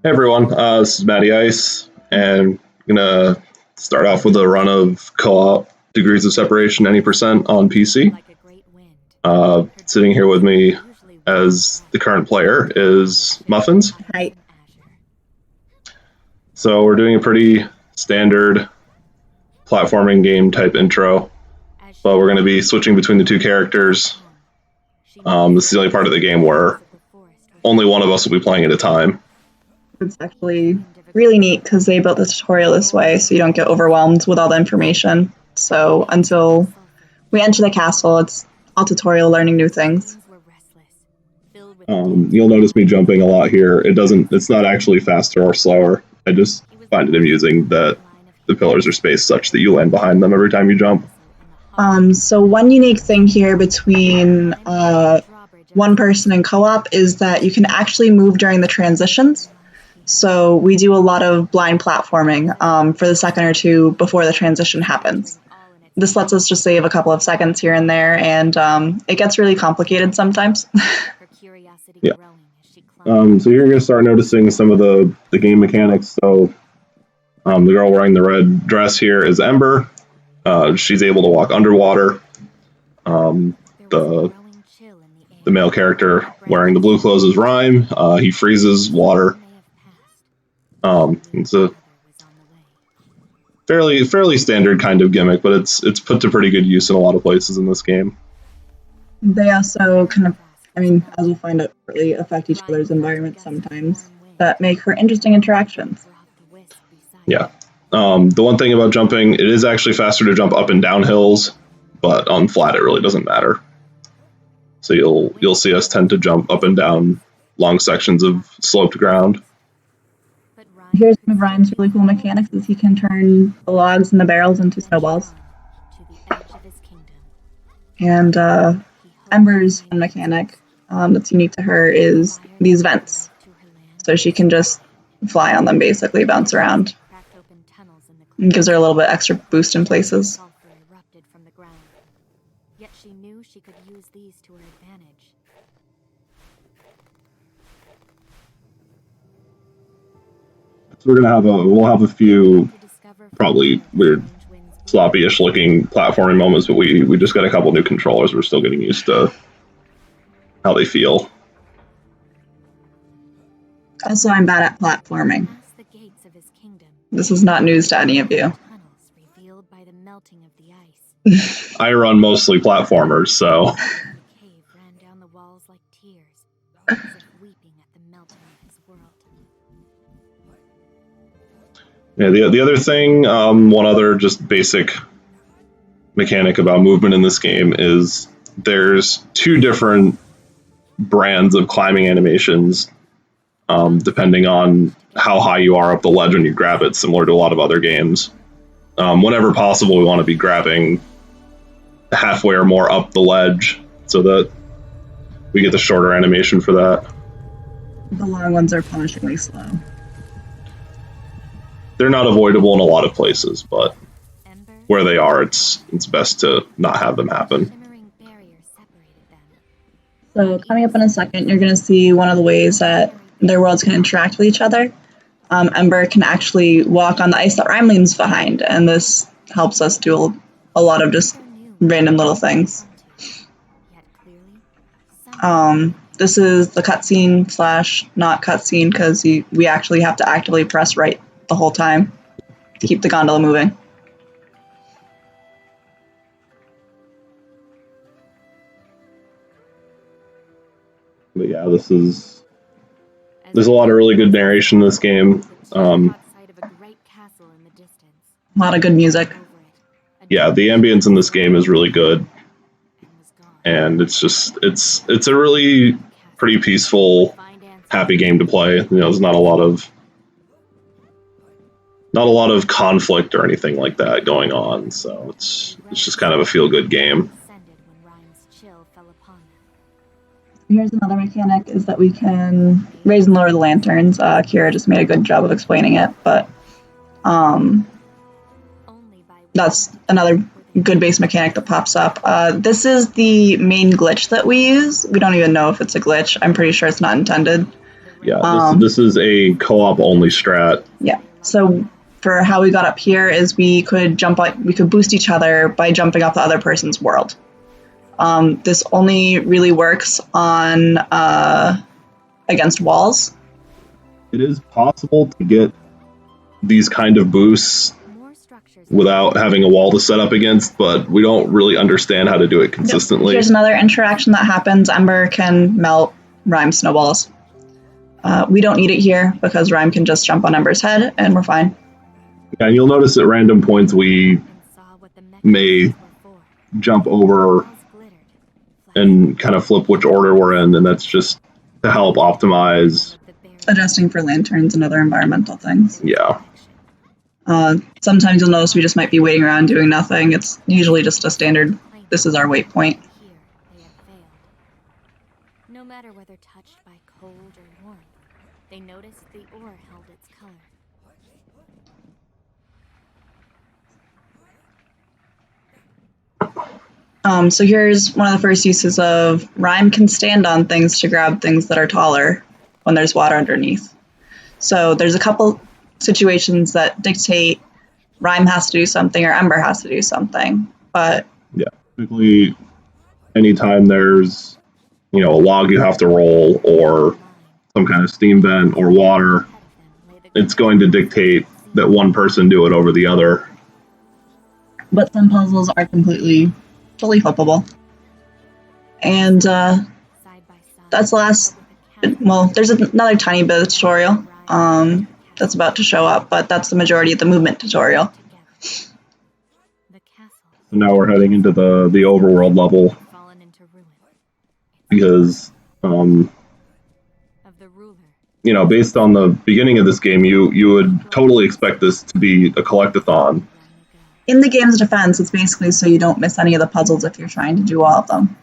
Hey everyone, this is Matty Ice, and I'm gonna start off with a run of co-op Degrees of Separation any percent on PC. Sitting here with me as the current player is Muffins. Hi. So we're doing a pretty standard platforming game type intro, but we're going to be switching between the two characters. This is the only part of the game where only one of us will be playing at a time. It's actually really neat because they built the tutorial this way so you don't get overwhelmed with all the information. So until we enter the castle, it's all tutorial, learning new things. You'll notice me jumping a lot here. It's not actually faster or slower. I just find it amusing that the pillars are spaced such that you land behind them every time you jump. So one unique thing here between one person and co-op is that you can actually move during the transitions. So we do a lot of blind platforming for the second or two before the transition happens. This lets us just save a couple of seconds here and there, and it gets really complicated sometimes. Yeah. So you're going to start noticing some of the game mechanics. So the girl wearing the red dress here is Ember. She's able to walk underwater. The male character wearing the blue clothes is Rhyme. He freezes water. It's a fairly standard kind of gimmick, but it's put to pretty good use in a lot of places in this game. They also kind of, as we'll find out, really affect each other's environment sometimes that make for interesting interactions. Yeah. The one thing about jumping, it is actually faster to jump up and down hills, but on flat it really doesn't matter. So you'll see us tend to jump up and down long sections of sloped ground. Here's one of Rhyme's really cool mechanics is he can turn the logs and the barrels into snowballs. And Ember's fun mechanic that's unique to her is these vents. So she can just fly on them, basically, bounce around. And gives her a little bit extra boost in places. Yet she knew she could use these to her advantage. So we'll have a few probably weird sloppy-ish looking platforming moments, but we just got a couple new controllers. We're still getting used to how they feel. Also, I'm bad at platforming. This is not news to any of you. I run mostly platformers, so. Yeah, the other thing, one other just basic mechanic about movement in this game is there's two different brands of climbing animations, depending on how high you are up the ledge when you grab it, similar to a lot of other games. Whenever possible, we want to be grabbing halfway or more up the ledge so that we get the shorter animation for that. The long ones are punishingly slow. They're not avoidable in a lot of places, but where they are, it's best to not have them happen. So coming up in a second, you're going to see one of the ways that their worlds can interact with each other. Ember can actually walk on the ice that Rhyme leaves behind, and this helps us do a lot of just random little things. This is the cutscene / not cutscene because we actually have to actively press right the whole time to keep the gondola moving. But yeah, there's a lot of really good narration in this game. A lot of good music. Yeah, the ambience in this game is really good, and it's a really pretty peaceful, happy game to play. There's not a lot of conflict or anything like that going on, so it's just kind of a feel-good game. Here's another mechanic is that we can raise and lower the lanterns. Kira just made a good job of explaining it, but that's another good base mechanic that pops up. This is the main glitch that we use. We don't even know if it's a glitch. I'm pretty sure it's not intended. Yeah, this is a co-op only strat. Yeah. So for how we got up here is we could boost each other by jumping off the other person's world. This only really works on against walls. It is possible to get these kind of boosts without having a wall to set up against, but we don't really understand how to do it consistently. Here's another interaction that happens. Ember can melt Rhyme snowballs. We don't need it here because Rhyme can just jump on Ember's head and we're fine. Yeah, and you'll notice at random points we may jump over and kind of flip which order we're in, and that's just to help optimize. Adjusting for lanterns and other environmental things. Yeah. Sometimes you'll notice we just might be waiting around doing nothing. It's usually just a standard, this is our waypoint. No matter whether touched by cold or warmth, they noticed the ore held its color. So here's one of the first uses of Rhyme can stand on things to grab things that are taller when there's water underneath. So there's a couple situations that dictate Rhyme has to do something or Ember has to do something. But yeah, typically anytime there's a log you have to roll or some kind of steam vent or water, it's going to dictate that one person do it over the other. But some puzzles are fully flippable. And that's the last. Well, there's another tiny bit of the tutorial that's about to show up, but that's the majority of the movement tutorial. So now we're heading into the overworld level because based on the beginning of this game, you would totally expect this to be a collectathon. In the game's defense, it's basically so you don't miss any of the puzzles if you're trying to do all of them.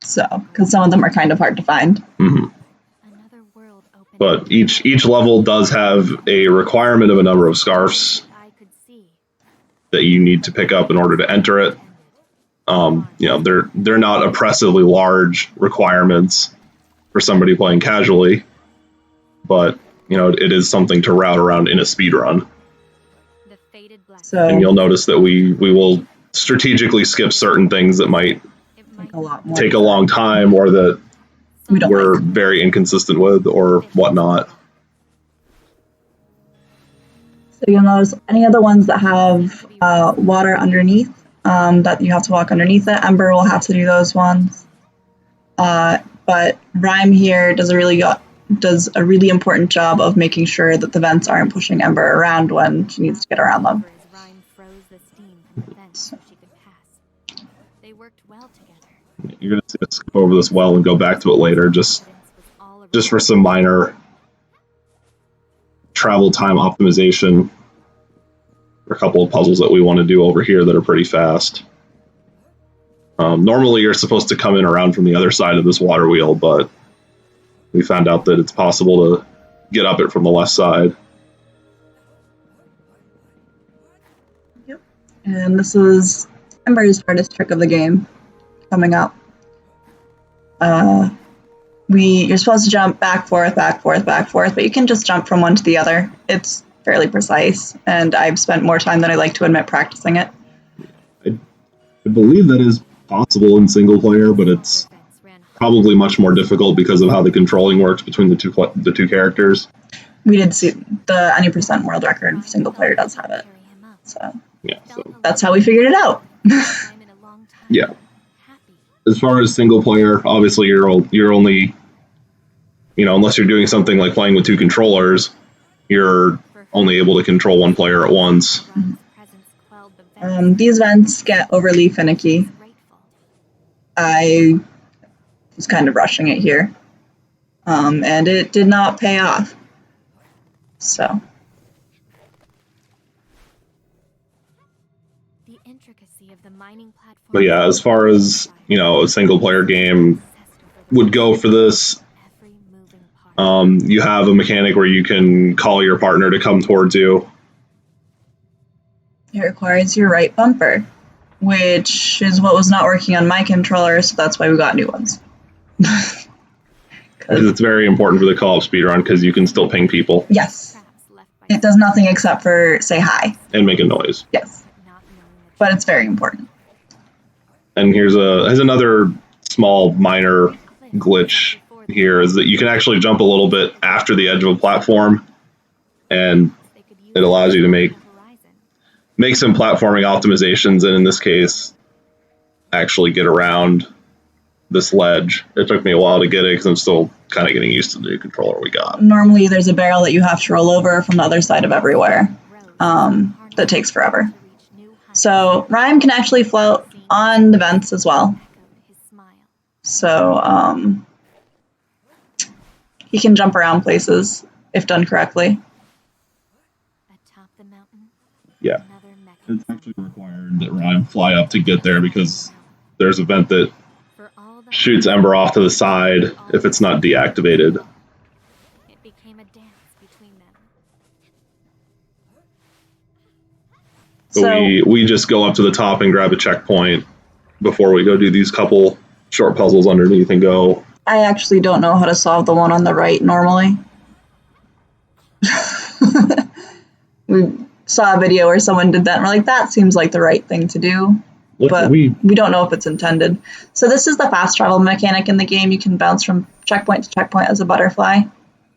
So, because some of them are kind of hard to find. Mm-hmm. But each level does have a requirement of a number of scarfs that you need to pick up in order to enter it. They're not oppressively large requirements for somebody playing casually, but it is something to route around in a speed run. And you'll notice that we will strategically skip certain things that might take a long time or that we're very inconsistent with or whatnot. So you'll notice any of the ones that have water underneath, that you have to walk underneath it, Ember will have to do those ones. But Rhyme here does a really important job of making sure that the vents aren't pushing Ember around when she needs to get around them. You're going to see us skip over this well and go back to it later, just for some minor travel time optimization. There are a couple of puzzles that we want to do over here that are pretty fast. Normally you're supposed to come in around from the other side of this water wheel, but we found out that it's possible to get up it from the left side. Yep. And this is Ember's hardest trick of the game coming up. You're supposed to jump back, forth, but you can just jump from one to the other. It's fairly precise, and I've spent more time than I like to admit practicing it. I believe that is possible in single player, but it's probably much more difficult because of how the controlling works between the two characters. We did see the any % world record for single player does have it, so that's how we figured it out. Yeah. As far as single player, obviously you're only, unless you're doing something like playing with two controllers, you're only able to control one player at once. These vents get overly finicky. I was kind of rushing it here, and it did not pay off. So. But yeah, as far as, a single player game would go for this, you have a mechanic where you can call your partner to come towards you. It requires your right bumper, which is what was not working on my controller, so that's why we got new ones. Because Because it's very important for the co-op speedrun because you can still ping people. Yes. It does nothing except for say hi. And make a noise. Yes. But it's very important. And here's another small minor glitch here is that you can actually jump a little bit after the edge of a platform, and it allows you to make some platforming optimizations, and in this case, actually get around this ledge. It took me a while to get it because I'm still kind of getting used to the new controller we got. Normally there's a barrel that you have to roll over from the other side of everywhere. That takes forever. So Rhyme can actually float on the vents as well. So he can jump around places if done correctly. Yeah. It's actually required that Rhyme fly up to get there because there's a vent that shoots Ember off to the side if it's not deactivated. It became a dance between them. But we just go up to the top and grab a checkpoint before we go do these couple short puzzles underneath and go. I actually don't know how to solve the one on the right normally. We saw a video where someone did that and we're like, that seems like the right thing to do. But we don't know if it's intended. So this is the fast travel mechanic in the game. You can bounce from checkpoint to checkpoint as a butterfly.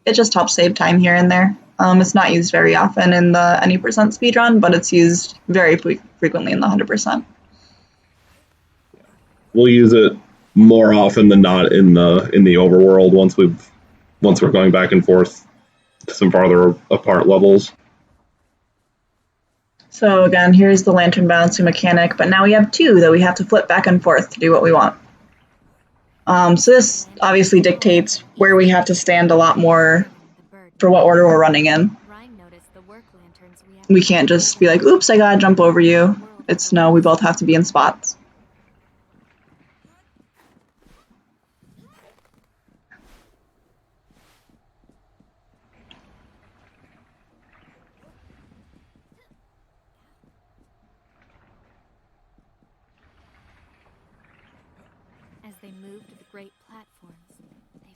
It just helps save time here and there. It's not used very often in the any % speedrun, but it's used very frequently in the 100%. We'll use it more often than not in the overworld once we're going back and forth to some farther apart levels. So again, here's the lantern balancing mechanic, but now we have two that we have to flip back and forth to do what we want. So this obviously dictates where we have to stand a lot more for what order we're running in. We can't just be like, oops, I gotta jump over you. It's no, we both have to be in spots.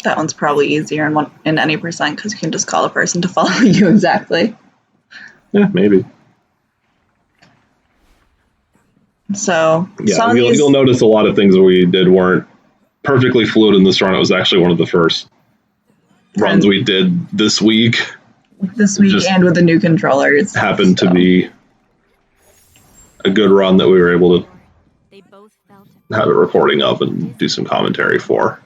That one's probably easier in any % because you can just call a person to follow you exactly. Yeah, maybe. So yeah, you'll notice a lot of things that we did weren't perfectly fluid in this run. It was actually one of the first runs we did this week. And with the new controllers. Happened to be a good run that we were able to have a recording of and do some commentary for.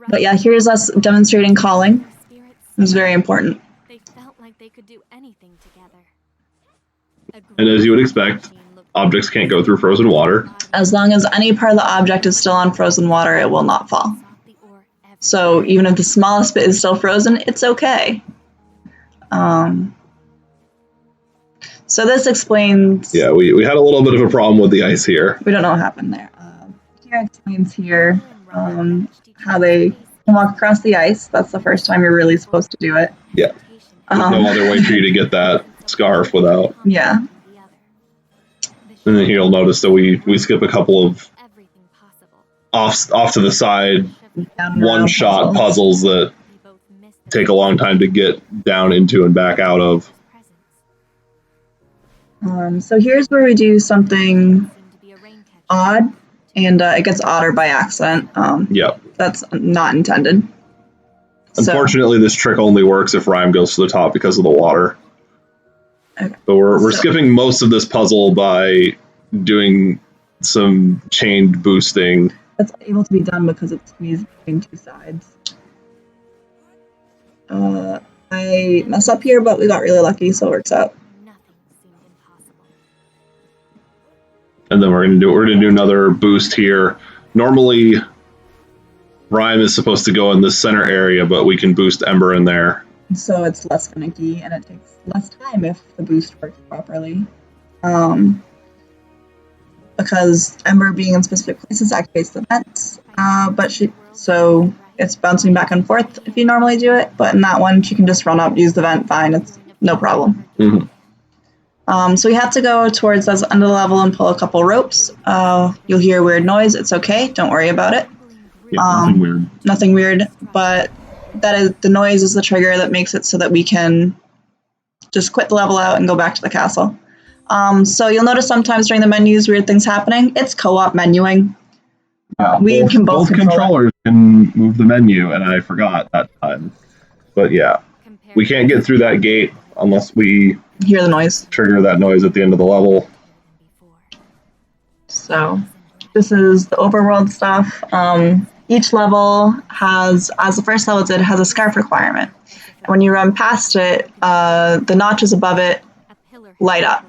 But yeah, here's us demonstrating calling. It was very important. They felt like they could do anything together. And as you would expect, objects can't go through frozen water. As long as any part of the object is still on frozen water, it will not fall. So even if the smallest bit is still frozen, it's okay. So this explains... Yeah, we had a little bit of a problem with the ice here. We don't know what happened there. Here explains here how they can walk across the ice. That's the first time you're really supposed to do it. Yeah. There's no other way for you to get that scarf without... Yeah. And then you'll notice that we skip a couple of off to the side one-shot puzzles that take a long time to get down into and back out of. So here's where we do something odd, and it gets odder by accident. Yep. That's not intended. Unfortunately, this trick only works if Rhyme goes to the top because of the water. Okay. But we're skipping most of this puzzle by doing some chained boosting. That's able to be done because it's squeezed between two sides. I mess up here, but we got really lucky, so it works out. And then we're gonna do another boost here. Normally, Rhyme is supposed to go in the center area, but we can boost Ember in there. So it's less finicky, and it takes less time if the boost works properly. Because Ember being in specific places activates the vents, so it's bouncing back and forth if you normally do it, but in that one, she can just run up, use the vent, fine, it's no problem. Mm-hmm. So we have to go towards this end of the level and pull a couple ropes. You'll hear a weird noise, it's okay, don't worry about it. Yeah, nothing weird. Nothing weird, but the noise is the trigger that makes it so that we can just quit the level out and go back to the castle. So you'll notice sometimes during the menus weird things happening. It's co-op menuing. We can both controllers can move the menu, and I forgot that time. But yeah, we can't get through that gate unless we hear the noise. Trigger that noise at the end of the level. So this is the overworld stuff. Each level has, as the first level did, has a scarf requirement. And when you run past it, the notches above it light up.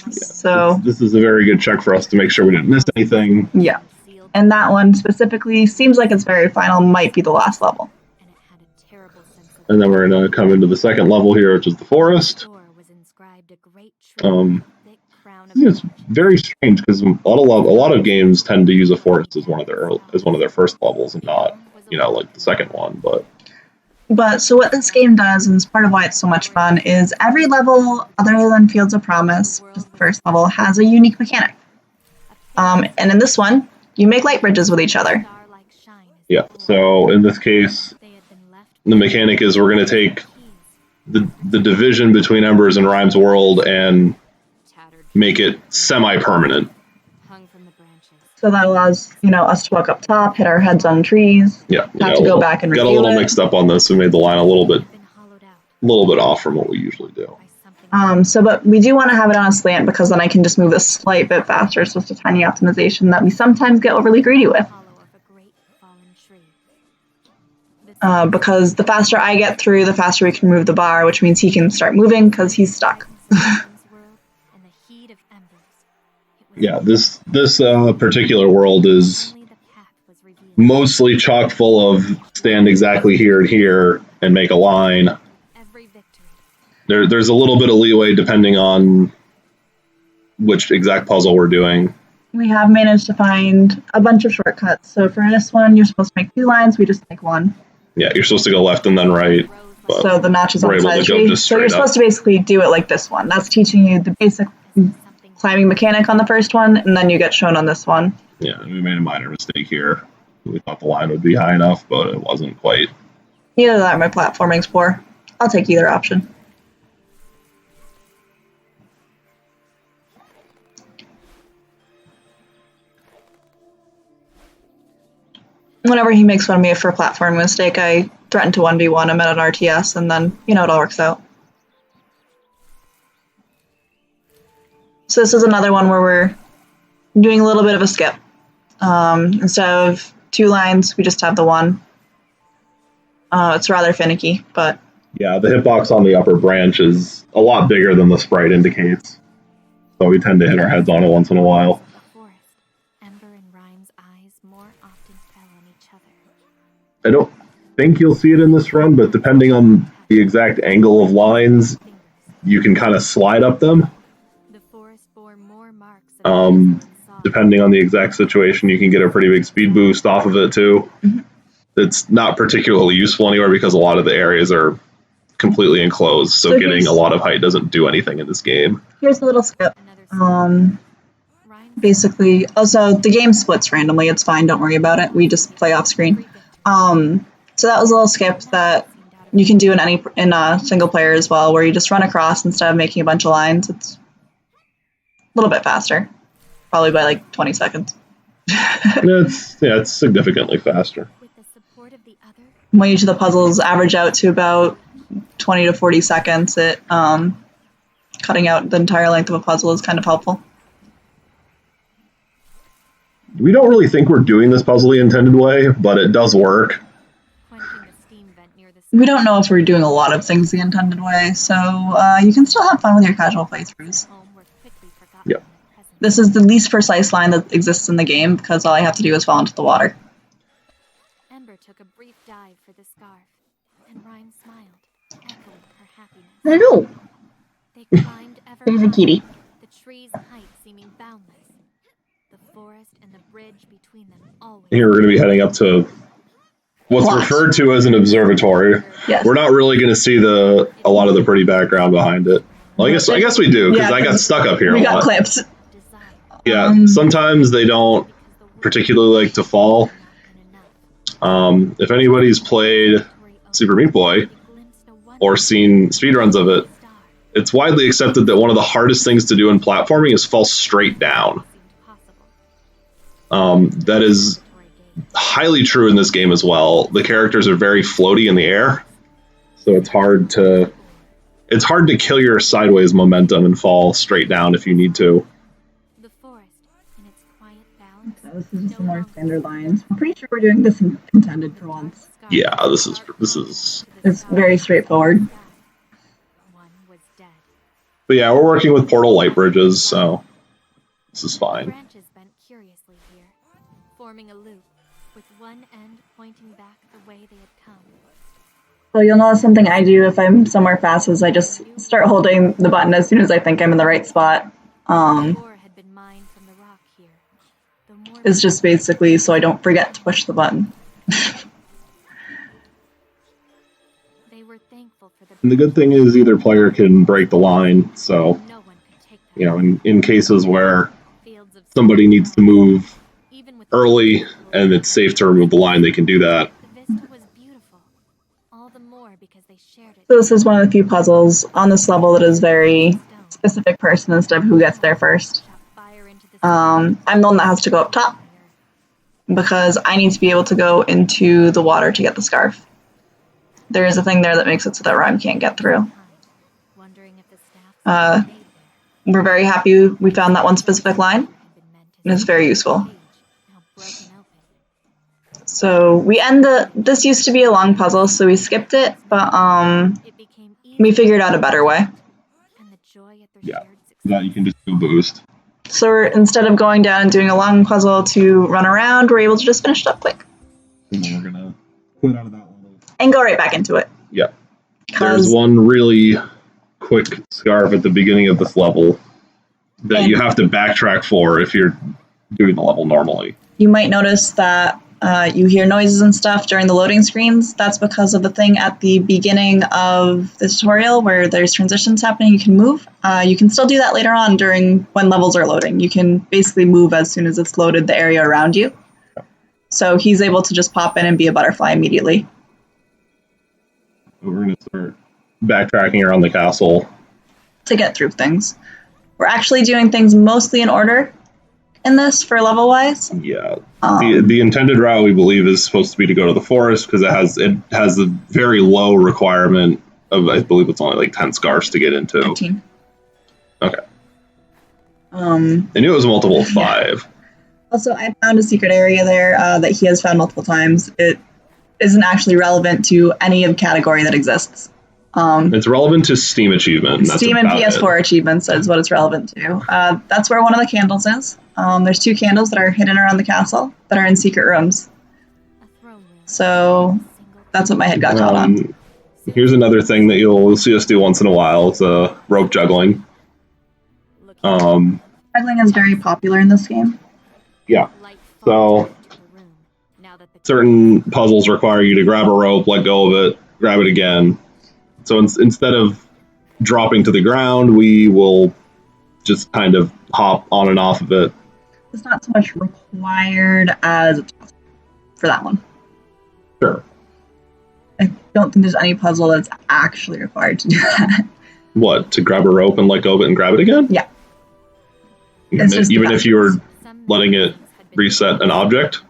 So this is a very good check for us to make sure we didn't miss anything. Yeah. And that one specifically seems like it's very final, might be the last level. And then we're going to come into the second level here, which is the forest. It's very strange because a lot of games tend to use a forest as one of their first levels and not, like the second one. But so what this game does, and it's part of why it's so much fun, is every level other than Fields of Promise, which is the first level, has a unique mechanic. And in this one, you make light bridges with each other. Yeah, so in this case, the mechanic is we're going to take the division between Embers and Rhyme's world and make it semi-permanent. So that allows, us to walk up top, hit our heads on trees. Yeah, have to go back and got a little mixed up on this. We made the line a little bit off from what we usually do. But we do want to have it on a slant because then I can just move a slight bit faster. It's just a tiny optimization that we sometimes get overly greedy with. Because the faster I get through, the faster we can move the bar, which means he can start moving because he's stuck. Yeah, this particular world is mostly chock full of stand exactly here and here and make a line. There's a little bit of leeway depending on which exact puzzle we're doing. We have managed to find a bunch of shortcuts. So for this one, you're supposed to make 2 lines. We just make 1. Yeah, you're supposed to go left and then right. So the notch is on the side of the tree. So you're supposed to basically do it like this one. That's teaching you the basic climbing mechanic on the first one, and then you get shown on this one. Yeah, we made a minor mistake here. We thought the line would be high enough, but it wasn't quite. Either that or my platforming's poor. I'll take either option. Whenever he makes fun of me for a platforming mistake, I threaten to 1v1 him at an RTS, and then, it all works out. So this is another one where we're doing a little bit of a skip. Instead of 2 lines, we just have the 1. It's rather finicky, but... Yeah, the hitbox on the upper branch is a lot bigger than the sprite indicates. So we tend to hit our heads on it once in a while. I don't think you'll see it in this run, but depending on the exact angle of lines, you can kind of slide up them. Depending on the exact situation, you can get a pretty big speed boost off of it too. Mm-hmm. It's not particularly useful anywhere because a lot of the areas are completely enclosed, so getting a lot of height doesn't do anything in this game. Here's a little skip. Basically, also the game splits randomly. It's fine, don't worry about it. We just play off screen. So that was a little skip that you can do in a single player as well, where you just run across instead of making a bunch of lines. It's a little bit faster, probably by like 20 seconds. It's significantly faster. When each of the puzzles average out to about 20 to 40 seconds, cutting out the entire length of a puzzle is kind of helpful. We don't really think we're doing this puzzle the intended way, but it does work. We don't know if we're doing a lot of things the intended way, so you can still have fun with your casual playthroughs. Yep. This is the least precise line that exists in the game, because all I have to do is fall into the water. Ember took a brief dive for the scarf, and Rhyme smiled, echoing her happiness. Hello. They climbed ever There's a kitty. the tree's height seeming boundless. The forest and the bridge between them always. Here we're going to be heading up to what's referred to as an observatory. Yes. We're not really going to see a lot of the pretty background behind it. Well, I guess we do, because I got stuck up here a lot. We got clipped. Yeah, sometimes they don't particularly like to fall. If anybody's played Super Meat Boy or seen speedruns of it, it's widely accepted that one of the hardest things to do in platforming is fall straight down. That is highly true in this game as well. The characters are very floaty in the air, so it's hard to kill your sideways momentum and fall straight down if you need to. So this is just a more standard lines. I'm pretty sure we're doing this in contended for once. Yeah, this is. It's very straightforward. But yeah, we're working with portal light bridges, so this is fine. Branches bent curiously here, forming a loop with one end pointing back the way they had come. So you'll notice something I do if I'm somewhere fast is I just start holding the button as soon as I think I'm in the right spot. It's just basically so I don't forget to push the button. And the good thing is either player can break the line, so, you know, in cases where somebody needs to move early and it's safe to remove the line, they can do that. So this is one of the few puzzles on this level that is very specific person instead of who gets there first. I'm the one that has to go up top because I need to be able to go into the water to get the scarf. There is a thing there that makes it so that Rhyme can't get through. We're very happy we found that one specific line, and it's very useful. So we end this used to be a long puzzle, so we skipped it, but we figured out a better way. Yeah, that you can just do boost. So instead of going down and doing a long puzzle to run around, we're able to just finish it up quick. And then we're gonna quit out of that one. And go right back into it. Yeah. There's one really quick scarf at the beginning of this level that you have to backtrack for if you're doing the level normally. You might notice that you hear noises and stuff during the loading screens. That's because of the thing at the beginning of the tutorial where there's transitions happening. You can move. You can still do that later on when levels are loading. You can basically move as soon as it's loaded the area around you. So he's able to just pop in and be a butterfly immediately. We're going to start backtracking around the castle to get through things. We're actually doing things mostly in order in this for level-wise. Yeah. The intended route, we believe, is supposed to be to go to the forest because it has a very low requirement of, I believe it's only like 10 scarves to get into. 15. Okay. I knew it was multiple of 5. Also, I found a secret area there that he has found multiple times. It isn't actually relevant to any of the category that exists. It's relevant to Steam achievement. Steam and PS4 achievements is what it's relevant to. That's where one of the candles is. There's 2 candles that are hidden around the castle that are in secret rooms. So that's what my head got caught on. Here's another thing that you'll see us do once in a while. It's rope juggling. Juggling is very popular in this game. Yeah. So certain puzzles require you to grab a rope, let go of it, grab it again. So instead of dropping to the ground, we will just kind of hop on and off of it. It's not so much required as it's for that one. Sure. I don't think there's any puzzle that's actually required to do that. What, to grab a rope and let go of it and grab it again? Yeah. Even if you were letting it reset an object?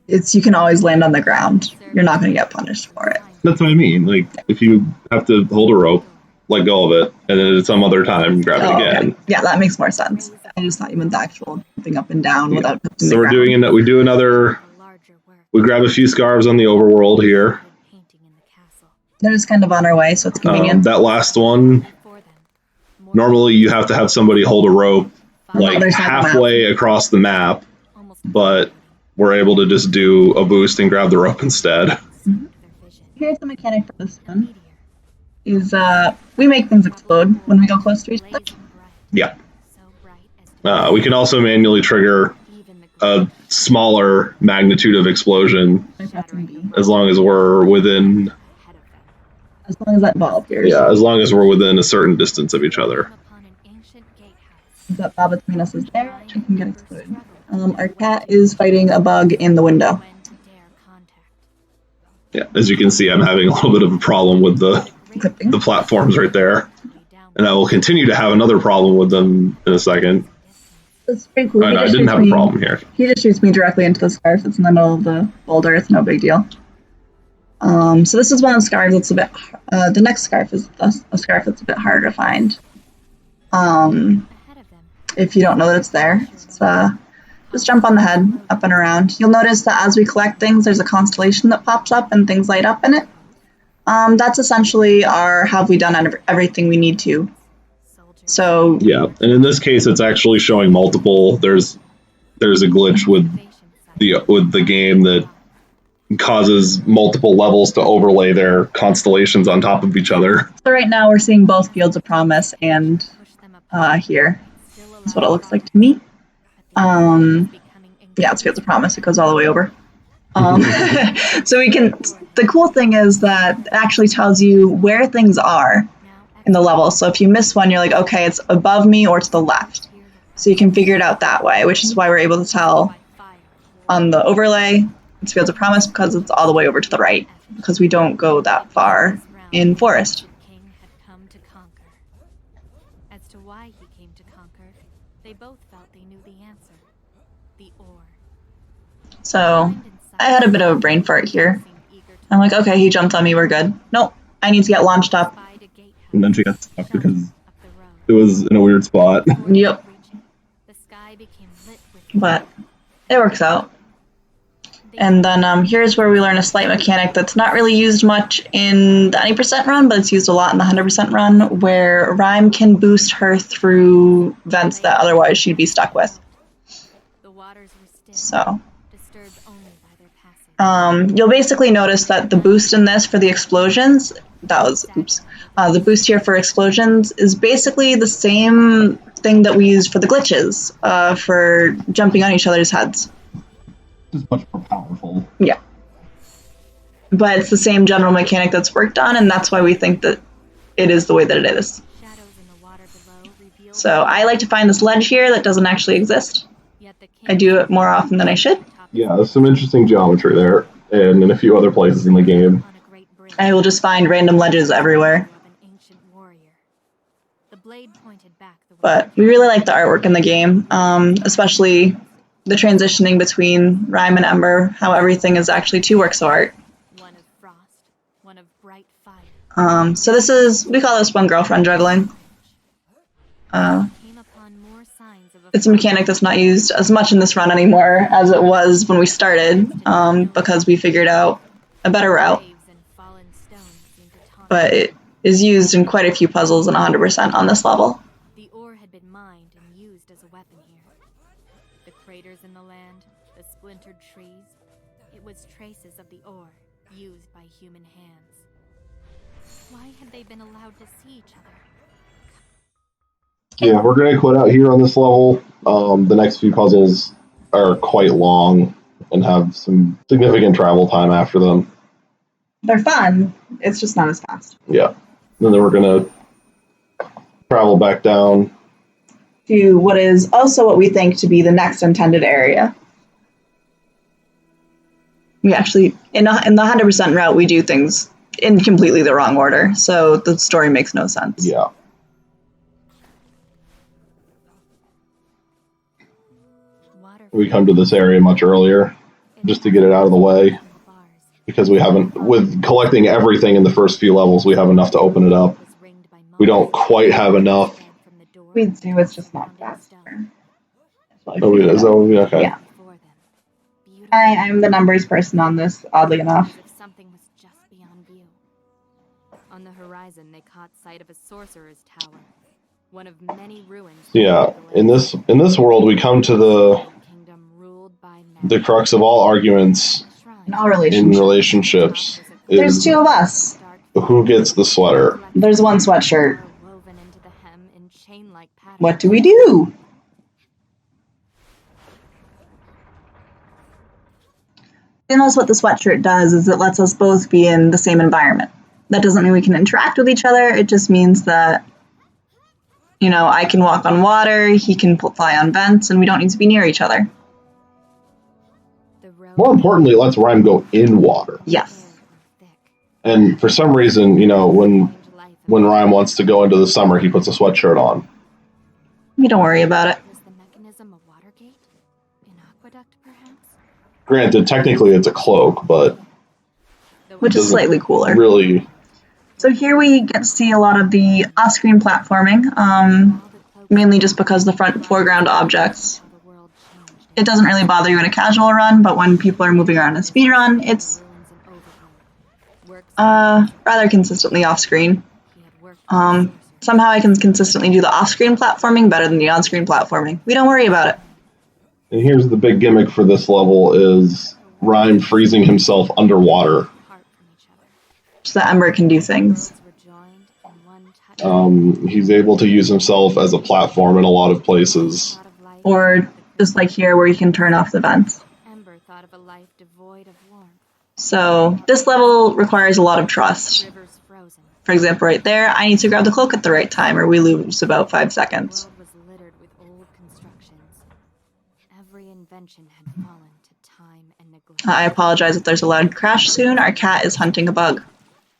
Yes. You can always land on the ground. You're not going to get punished for it. That's what I mean. Like, if you have to hold a rope, let go of it, and then at some other time grab it again. Okay. Yeah, that makes more sense. I just thought you meant the actual jumping up and down without touching the ground. We grab a few scarves on the overworld here. They're just kind of on our way, so it's convenient. That last one, normally you have to have somebody hold a rope like halfway across the map, but we're able to just do a boost and grab the rope instead. Mm-hmm. Here's the mechanic for this one. Is we make things explode when we go close to each other. Yeah. We can also manually trigger a smaller magnitude of explosion as long as we're within... As long as that ball appears. Yeah, as long as we're within a certain distance of each other. That ball between us is there, which we can get exploded. Our cat is fighting a bug in the window. When to dare contact. Yeah, as you can see, I'm having a little bit of a problem with the platforms right there. And I will continue to have another problem with them in a second. It's pretty cool. I didn't have a problem here. He just shoots me directly into the scarf. It's in the middle of the boulder. It's no big deal. So this is one of the scarves that's a bit... the next scarf is a scarf that's a bit harder to find. If you don't know that it's there, just jump on the head, up and around. You'll notice that as we collect things, there's a constellation that pops up and things light up in it. That's essentially our have we done everything we need to. So yeah, and in this case, it's actually showing multiple. There's a glitch with the game that causes multiple levels to overlay their constellations on top of each other. So right now we're seeing both Fields of Promise and here. That's what it looks like to me. Yeah, it's Fields of Promise. It goes all the way over. So we can. The cool thing is that it actually tells you where things are in the level. So if you miss one, you're like, okay, it's above me or to the left. So you can figure it out that way, which is why we're able to tell on the overlay it's Fields of Promise because it's all the way over to the right, because we don't go that far in Forest. As to why he came to conquer, they both felt they knew the answer. The ore. So I had a bit of a brain fart here. I'm like, okay, he jumped on me, we're good. Nope, I need to get launched up. And then she got stuck because it was in a weird spot. Yep. But it works out. And then here's where we learn a slight mechanic that's not really used much in the 90% run, but it's used a lot in the 100% run, where Rhyme can boost her through vents that otherwise she'd be stuck with. So you'll basically notice that the boost in this for the explosions, the boost here for explosions is basically the same thing that we use for the glitches, for jumping on each other's heads. It's much more powerful. Yeah. But it's the same general mechanic that's worked on, and that's why we think that it is the way that it is. So I like to find this ledge here that doesn't actually exist. I do it more often than I should. Yeah, there's some interesting geometry there, and in a few other places in the game. I will just find random ledges everywhere. But we really like the artwork in the game, especially the transitioning between Rhyme and Ember, how everything is actually two works of art. One of frost, one of bright fire. So we call this one girlfriend juggling. It's a mechanic that's not used as much in this run anymore as it was when we started, because we figured out a better route. But it is used in quite a few puzzles and 100% on this level. The ore had been mined and used as a weapon here. The craters in the land, the splintered trees, it was traces of the ore used by human hands. Why had they been allowed to see each other? Yeah, we're going to quit out here on this level. The next few puzzles are quite long and have some significant travel time after them. They're fun, it's just not as fast. Yeah. And then we're going to travel back down to what is also what we think to be the next intended area. We actually, in the 100% route, we do things in completely the wrong order, so the story makes no sense. Yeah. We come to this area much earlier, just to get it out of the way, because we haven't, with collecting everything in the first few levels, we have enough to open it up. We don't quite have enough. We do, it's just not faster. Okay. Yeah. I'm the numbers person on this, oddly enough. Something was just beyond view. On the horizon, they caught sight of a sorcerer's tower, one of many ruins. Yeah, in this world, we come to the crux of all arguments in all relationships. There's two of us. Who gets the sweater? There's one sweatshirt. What do we do? You notice what the sweatshirt does is it lets us both be in the same environment. That doesn't mean we can interact with each other. It just means that, I can walk on water, he can fly on vents, and we don't need to be near each other. more importantly, it lets Rhyme go in water. Yes. And for some reason, you know, when Rhyme wants to go into the summer, he puts a sweatshirt on. We don't worry about it. Was the mechanism a water gate? An aqueduct, perhaps? Granted, technically it's a cloak, but Which is slightly cooler. Really. So here we get to see a lot of the off-screen platforming, mainly just because the front foreground objects. It doesn't really bother you in a casual run, but when people are moving around in a speed run, it's rather consistently off-screen. Somehow I can consistently do the off-screen platforming better than the on-screen platforming. We don't worry about it. And here's the big gimmick for this level is Rhyme freezing himself underwater. So that Ember can do things. He's able to use himself as a platform in a lot of places. Or just like here where you can turn off the vents. So this level requires a lot of trust. For example, right there, I need to grab the cloak at the right time or we lose about 5 seconds. I apologize if there's a loud crash soon. Our cat is hunting a bug.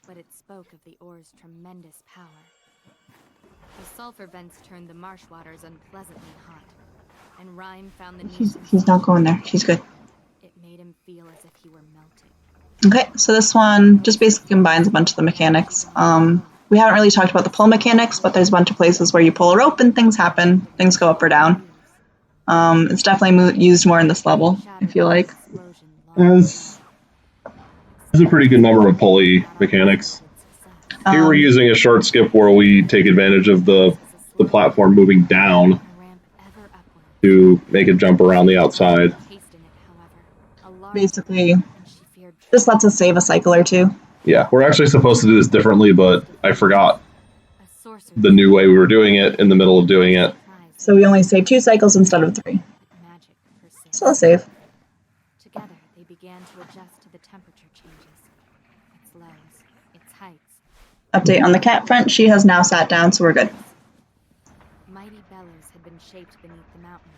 But it spoke of the ore's tremendous power. The sulfur vents turned the marsh waters unpleasantly hot, and Rhyme found the He's not going there. She's good. It made him feel as if he were melting. Okay, so this one just basically combines a bunch of the mechanics. We haven't really talked about the pull mechanics, but there's a bunch of places where you pull a rope and things happen. Things go up or down. It's definitely used more in this level, I feel like. There's a pretty good number of pulley mechanics. Here we're using a short skip where we take advantage of the platform moving down to make it jump around the outside. Basically, this lets us save a cycle or two. Yeah, we're actually supposed to do this differently, but I forgot the new way we were doing it in the middle of doing it. So we only save 2 cycles instead of 3. So I'll save. Together, they began to adjust to the temperature changes. Its lows, its heights. Update on the cat front. She has now sat down, so we're good. Mighty bellows had been shaped beneath the mountain.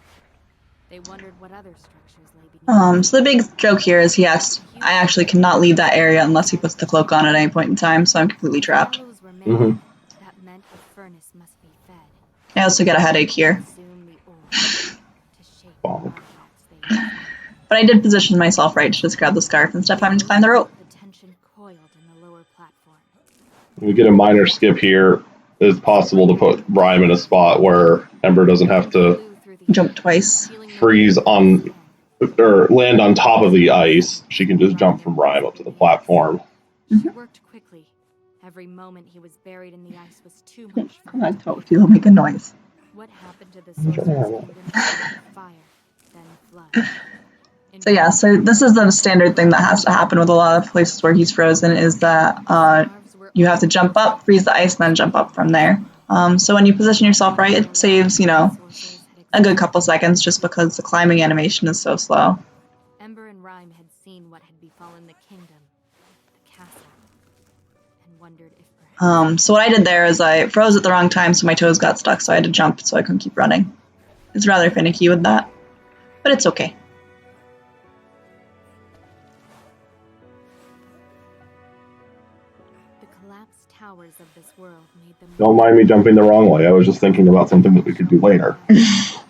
They wondered what other structures lay beneath. So the big joke here is, yes, I actually cannot leave that area unless he puts the cloak on at any point in time, so I'm completely trapped. Mm-hmm. That meant a furnace must be fed. I also get a headache here. But I did position myself right to just grab the scarf instead of having to climb the rope. We get a minor skip here. It's possible to put Rhyme in a spot where Ember doesn't have to jump twice. Freeze on or land on top of the ice. She can just jump from Rhyme up to the platform. He worked quickly. Every moment he was buried in the ice was too much for him. I told you, make a noise. What happened to the sorcerer's fire, then flood? So yeah, so this is the standard thing that has to happen with a lot of places where he's frozen is that you have to jump up, freeze the ice, and then jump up from there. So when you position yourself right, it saves, a good couple seconds just because the climbing animation is so slow. Ember and Rhyme had seen what had befallen the kingdom, the castle, and wondered if perhaps... So what I did there is I froze at the wrong time, so my toes got stuck, so I had to jump so I couldn't keep running. It's rather finicky with that, but it's okay. Towers of this world made them. Don't mind me jumping the wrong way. I was just thinking about something that we could do later. If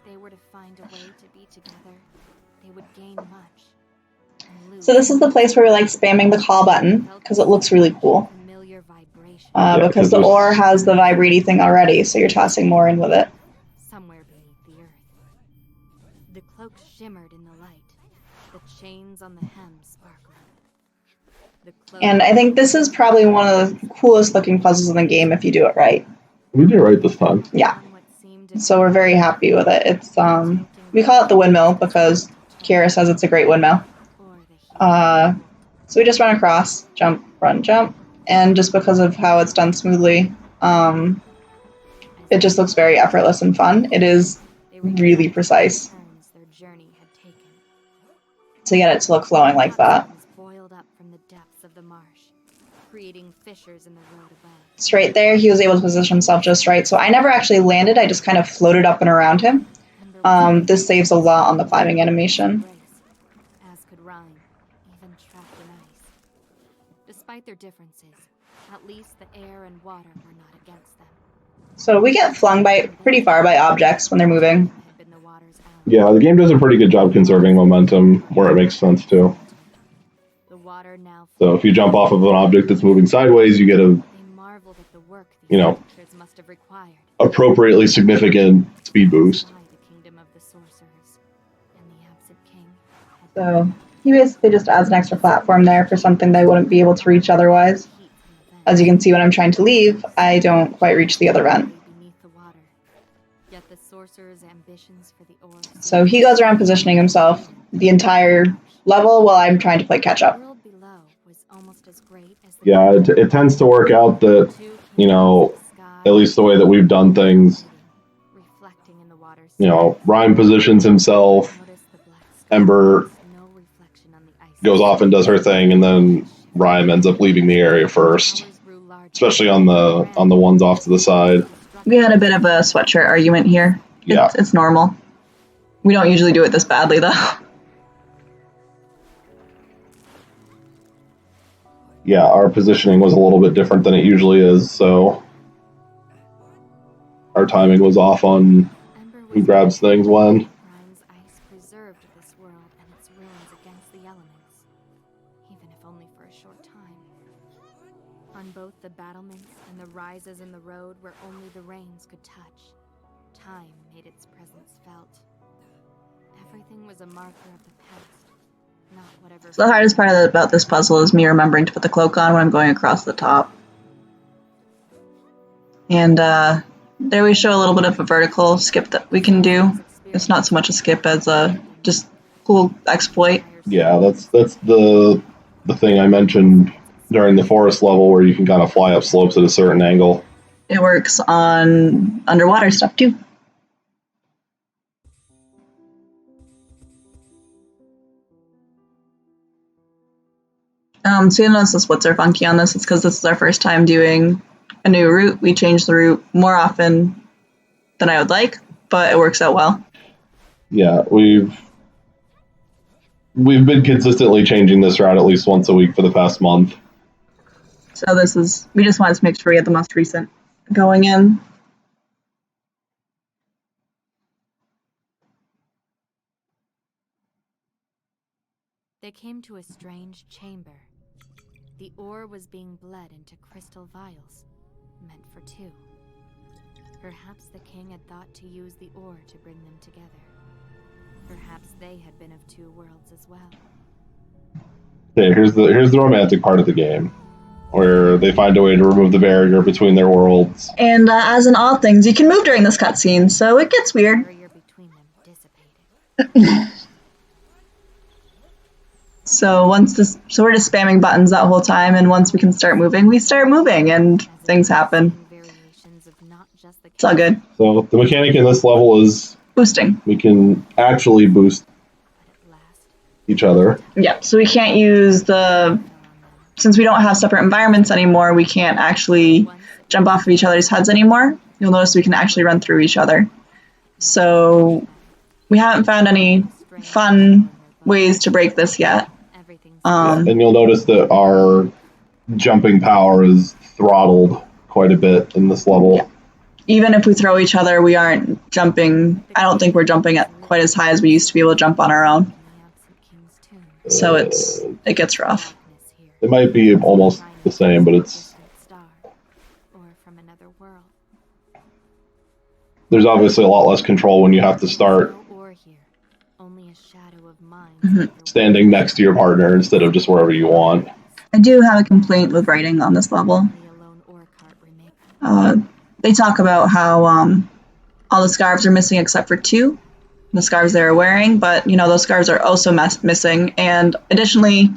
they were to find a way to be together, they would gain much. So this is the place where we like spamming the call button because it looks really cool. Because the ore has the vibrating thing already, so you're tossing more in with it. Somewhere beneath the earth, the cloak shimmered in the light. The chains on the hem sparkled. And I think this is probably one of the coolest looking puzzles in the game if you do it right. We did it right this time. Yeah. So we're very happy with it. It's we call it the windmill because Kira says it's a great windmill. So we just run across, jump, run, jump, and just because of how it's done smoothly, it just looks very effortless and fun. It is really precise to get it to look flowing like that. Fissures in the road above. Straight there, he was able to position himself just right. So I never actually landed, I just kind of floated up and around him. This saves a lot on the climbing animation. Rhyme, even trapped in ice. Despite their differences, at least the air and water were not against them. So we get flung pretty far by objects when they're moving. Had been the water's ally. Yeah, the game does a pretty good job conserving momentum where it makes sense too. The water now So if you jump off of an object that's moving sideways, you get a, they marveled at the work these creatures must have required. appropriately significant speed boost. Why the kingdom of the sorcerers and the absent king had So he basically just adds an extra platform there for something they wouldn't be able to reach otherwise. heat from the vent As you can see, when I'm trying to leave, I don't quite reach the other vent. beneath the water. Yet the sorcerer's ambitions for the ore. So he goes around positioning himself the entire level while I'm trying to play catch The up. world below was almost as great as the Yeah, it tends to work out that, you know, at least the way that we've done things, reflecting in the water's you know, Rhyme positions himself, Notice the black sky. Ember No reflection on the ice. goes off and does her thing, and then Rhyme ends up leaving the area first, Towers grew larger. especially on the ones off to the side. We had a bit of a sweatshirt argument here. Yeah. It's normal. We don't usually do it this badly, though. Yeah, our positioning was a little bit different than it usually is, so our timing was off on Ember who was grabs things when. Prime's ice preserved this world and its ruins against the elements, even if only for a short time. On both the battlements and the rises in the road where only the rains could touch, time made its presence felt. Everything was a marker of the past, not whatever. So the hardest part about this puzzle is me remembering to put the cloak on when I'm going across the top. And there we show a little bit of a vertical skip that we can do. It's not so much a skip as a just cool exploit. Yeah, that's the thing I mentioned during the forest level where you can kind of fly up slopes at a certain angle. It works on underwater stuff too. So you'll notice the splits are funky on this. It's because this is our first time doing a new route. We change the route more often than I would like, but it works out well. Yeah, we've been consistently changing this route at least once a week for the past month. So we just wanted to make sure we had the most recent going in. They came to a strange chamber. The ore was being bled into crystal vials, meant for two. Perhaps the king had thought to use the ore to bring them together. Perhaps they had been of two worlds as well. Okay, here's the romantic part of the game, where they find a way to remove the barrier between their worlds. And as in all things, you can move during this cutscene, so it gets weird. The barrier between them dissipated. So we're just spamming buttons that whole time, and once we can start moving, we start moving, and things happen. Variations of not just the It's all good. So the mechanic in this level is Boosting. we can actually boost at last. each other. Yeah, so we can't use since we don't have separate environments anymore, we can't actually jump off of each other's heads anymore. You'll notice we can actually run through each other. So we haven't found any fun ways to break this yet. Everything's And you'll notice that our jumping power is throttled quite a bit in this level. Even if we throw each other, we aren't jumping. I don't think we're jumping at quite as high as we used to be able to jump on our own. the absent king's tomb. So it gets rough. Darkness here. It might be almost the same, but it's Distant star, or from another world. there's obviously a lot less control when you have to start No ore here, only a shadow of minds. Mhm. standing next to your partner instead of just wherever you want. I do have a complaint with writing on this level. Only a lone ore cart remains. They talk about how all the scarves are missing except for two, the scarves they were wearing, but those scarves are also missing. And additionally,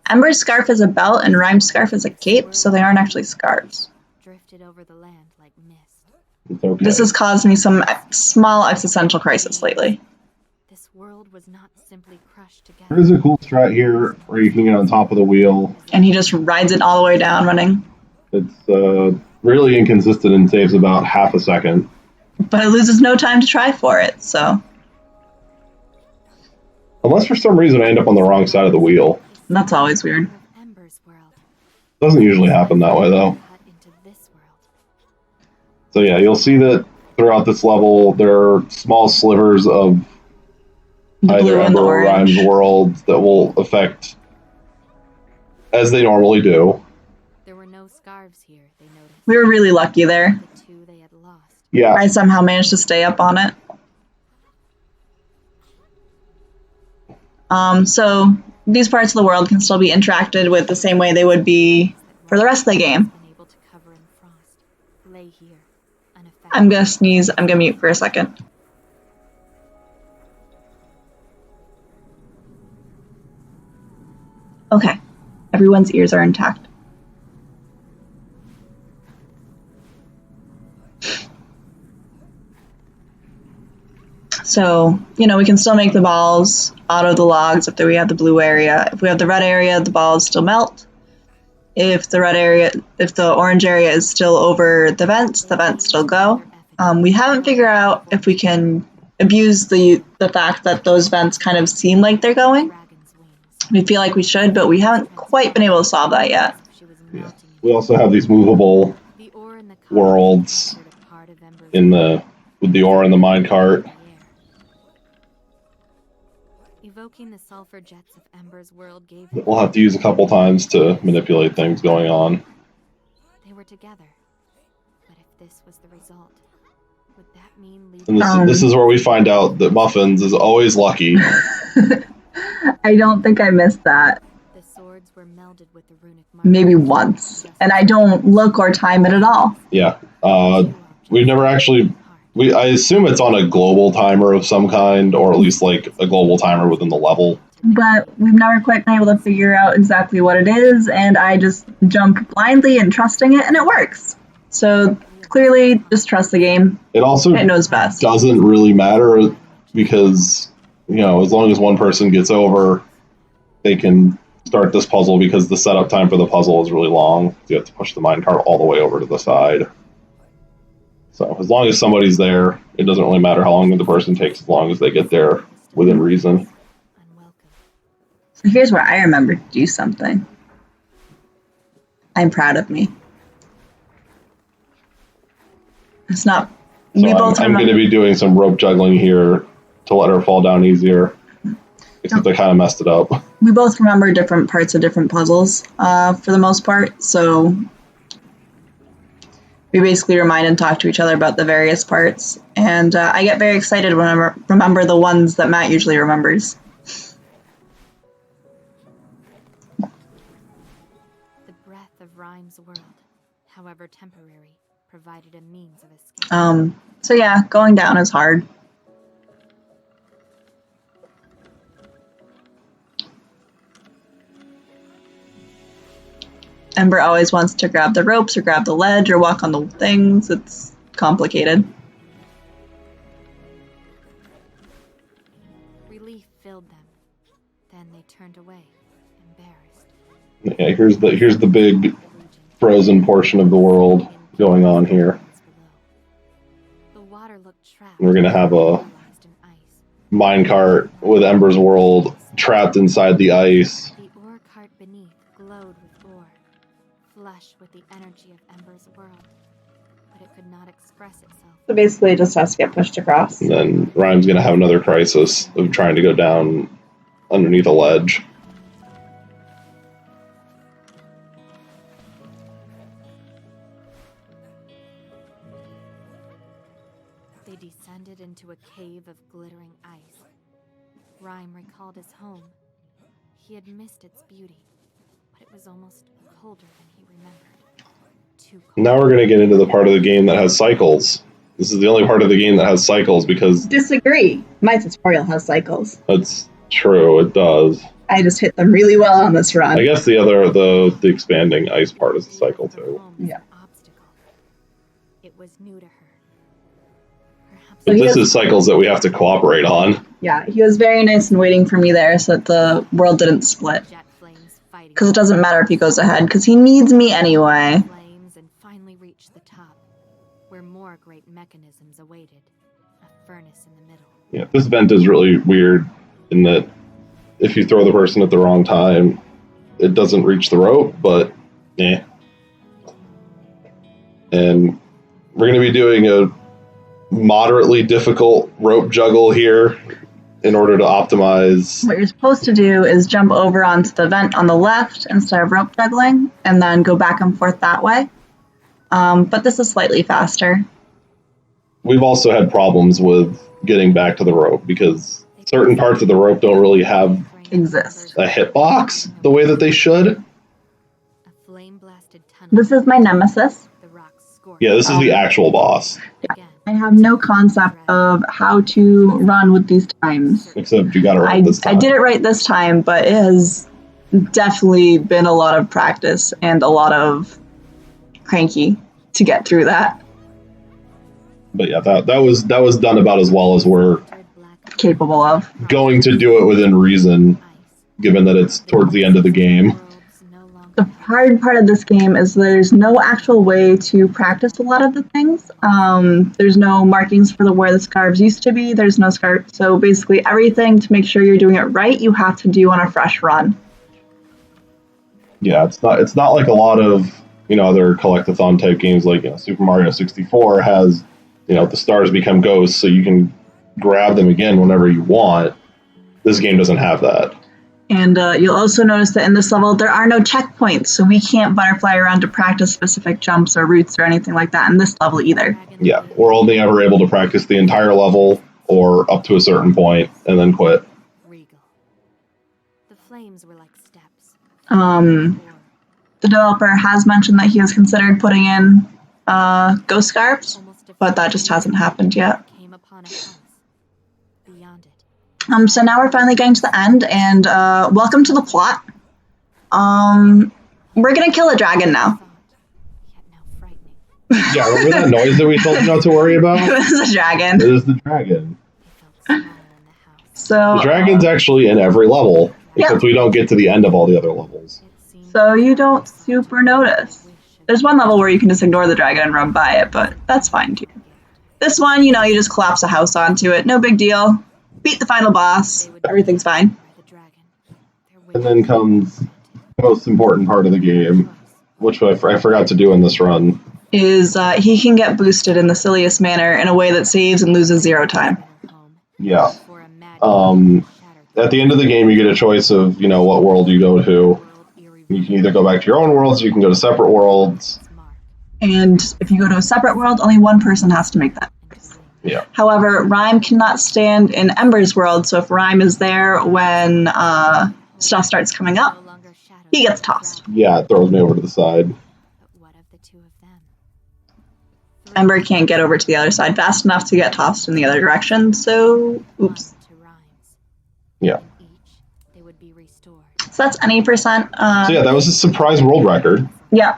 Ember's scarf is a belt and Rhyme's scarf is a cape, so they aren't actually scarves. Drifted over the land like mist. It's okay. This has caused me some small existential crisis lately. This world was not simply crushed together. There's a cool strat here where you can get on top of the wheel. And he just rides it all the way down running. It's really inconsistent and saves about half a second. But it loses no time to try for it, so. Unless for some reason I end up on the wrong side of the wheel. That's always weird. Ember's world. Doesn't usually happen that way, though. Cut into this world. So yeah, you'll see that throughout this level, there are small slivers of The either blue and Ember the or orange. Rhyme's worlds that will affect, as they normally do. There were no scarves here, they noticed. We were really lucky there. The two they had lost. Yeah, I somehow managed to stay up on it. So these parts of the world can still be interacted with the same way they would be for the rest of the game. Unable to cover in frost. Lay here, unaffected. I'm gonna sneeze. I'm gonna mute for a second. Okay. Everyone's ears are intact. So, we can still make the balls out of the logs if we have the blue area. If we have the red area, the balls still melt. If the orange area is still over the vents still go. We haven't figured out if we can abuse the fact that those vents kind of seem like they're going. We feel like we should, but we haven't quite been able to solve that yet. yeah. We also have these movable worlds with the ore in the minecart. Evoking the sulfur jets of Ember's world gave That we'll have to use a couple times to manipulate things going on. They were together. But if this was the result, would that mean And this is where we find out that Muffins is always lucky. I don't think I missed that. The swords were melded with the runic Maybe once. And I don't look or time it at all. Yeah. We've never actually... I assume it's on a global timer of some kind, or at least like a global timer within the level. But we've never quite been able to figure out exactly what it is, and I just jump blindly and trusting it, and it works. So clearly, just trust the game. It also knows best. Doesn't really matter because, as long as one person gets over, they can start this puzzle because the setup time for the puzzle is really long. You have to push the minecart all the way over to the side. So as long as somebody's there, it doesn't really matter how long the person takes as long as they get there within reason. So here's where I remember to do something. I'm proud of me. It's not... So I'm going to be doing some rope juggling here to let her fall down easier. Except I kind of messed it up. We both remember different parts of different puzzles for the most part, so... We basically remind and talk to each other about the various parts, and I get very excited when I remember the ones that Matt usually remembers. The breath of Rhyme's world, however temporary, provided a means of escape. So yeah, going down is hard. Ember always wants to grab the ropes or grab the ledge or walk on the things. It's complicated. Relief filled them. Then they turned away, embarrassed. Yeah, here's the big frozen portion of the world going on here. The water looked trapped. We're going to have a minecart with Ember's world trapped inside the ice. The ore cart beneath glowed with ore, flush with the energy of Ember's world, but it could not express itself. So basically it just has to get pushed across. And then Rhyme's going to have another crisis of trying to go down underneath a ledge. They descended into a cave of glittering ice. Rhyme recalled his home. He had missed its beauty, but it was almost colder than he remembered. Too cold. Now we're going to get into the part of the game that has cycles. This is the only part of the game that has cycles because... Disagree. My tutorial has cycles. That's true, it does. I just hit them really well on this run. I guess the expanding ice part is a cycle too. Yeah. It was new to her. Perhaps But this is cycles that we have to cooperate on. Yeah, he was very nice and waiting for me there so that the world didn't split. Because it doesn't matter if he goes ahead, because he needs me anyway. Flames and finally reached the top, where more great mechanisms awaited. A furnace in the middle. Yeah, this vent is really weird in that if you throw the person at the wrong time, it doesn't reach the rope, but eh. And we're going to be doing a moderately difficult rope juggle here in order to optimize. What you're supposed to do is jump over onto the vent on the left instead of rope juggling, and then go back and forth that way. But this is slightly faster. We've also had problems with getting back to the rope because certain parts of the rope don't really have Exist. a hitbox the way that they should. This is my nemesis. Yeah, this is the actual boss. Yeah. I have no concept of how to run with these times. Except you got it right this time. I did it right this time, but it has definitely been a lot of practice and a lot of cranky to get through that. But yeah, that was done about as well as we're capable of. Going to do it within reason, given that it's towards the end of the game. The hard part of this game is there's no actual way to practice a lot of the things. There's no markings for where the scarves used to be. There's no scarf. So basically everything to make sure you're doing it right, you have to do on a fresh run. Yeah, it's not like a lot of, other collectathon type games like Super Mario 64 has, the stars become ghosts so you can grab them again whenever you want. This game doesn't have that. And you'll also notice that in this level, there are no checkpoints, so we can't butterfly around to practice specific jumps or routes or anything like that in this level either. Yeah, we're only ever able to practice the entire level or up to a certain point and then quit. The flames were like steps. The developer has mentioned that he has considered putting in ghost scarves, but that just hasn't happened yet. So now we're finally getting to the end, and welcome to the plot. We're gonna kill a dragon now. Yeah, remember that noise that we told you not to worry about? It was a dragon. It is the dragon. So the dragon's actually in every level, except we don't get to the end of all the other levels. So you don't super notice. There's one level where you can just ignore the dragon and run by it, but that's fine too. This one, you just collapse a house onto it. No big deal. Beat the final boss. Everything's fine. And then comes the most important part of the game, which I forgot to do in this run. Is he can get boosted in the silliest manner in a way that saves and loses 0 time. Yeah. At the end of the game, you get a choice of, what world you go to. You can either go back to your own worlds, or you can go to separate worlds. And if you go to a separate world, only one person has to make that choice. Yeah. However, Rhyme cannot stand in Ember's world, so if Rhyme is there when stuff starts coming up, he gets tossed. Yeah, it throws me over to the side. Ember can't get over to the other side fast enough to get tossed in the other direction, so oops. Yeah. So that's any percent. So yeah, that was a surprise world record. Yeah.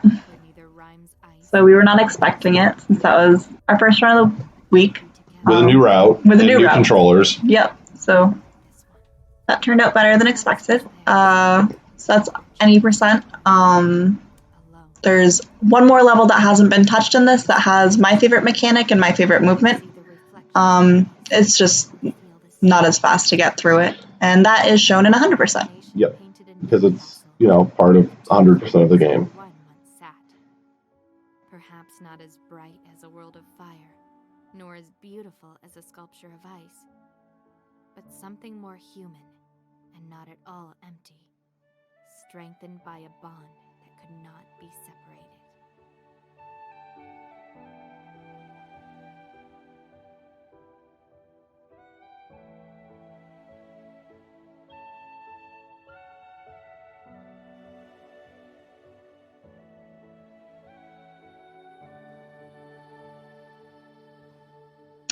So we were not expecting it, since that was our first run of the week. With a new route. With a new route. Controllers. Yep. So that turned out better than expected. So that's any percent. There's one more level that hasn't been touched in this that has my favorite mechanic and my favorite movement. It's just not as fast to get through it. And that is shown in 100%. Yep. Because it's, part of 100% of the game. Perhaps not as bright as a world of fire, nor as beautiful as a sculpture of ice, but something more human and not at all empty, strengthened by a bond that could not be separated.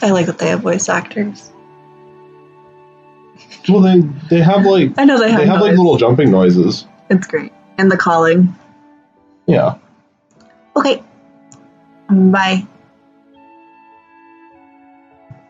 I like that they have voice actors. Well, they have like I know they have like little jumping noises. It's great. And the calling. Yeah. Okay. Bye.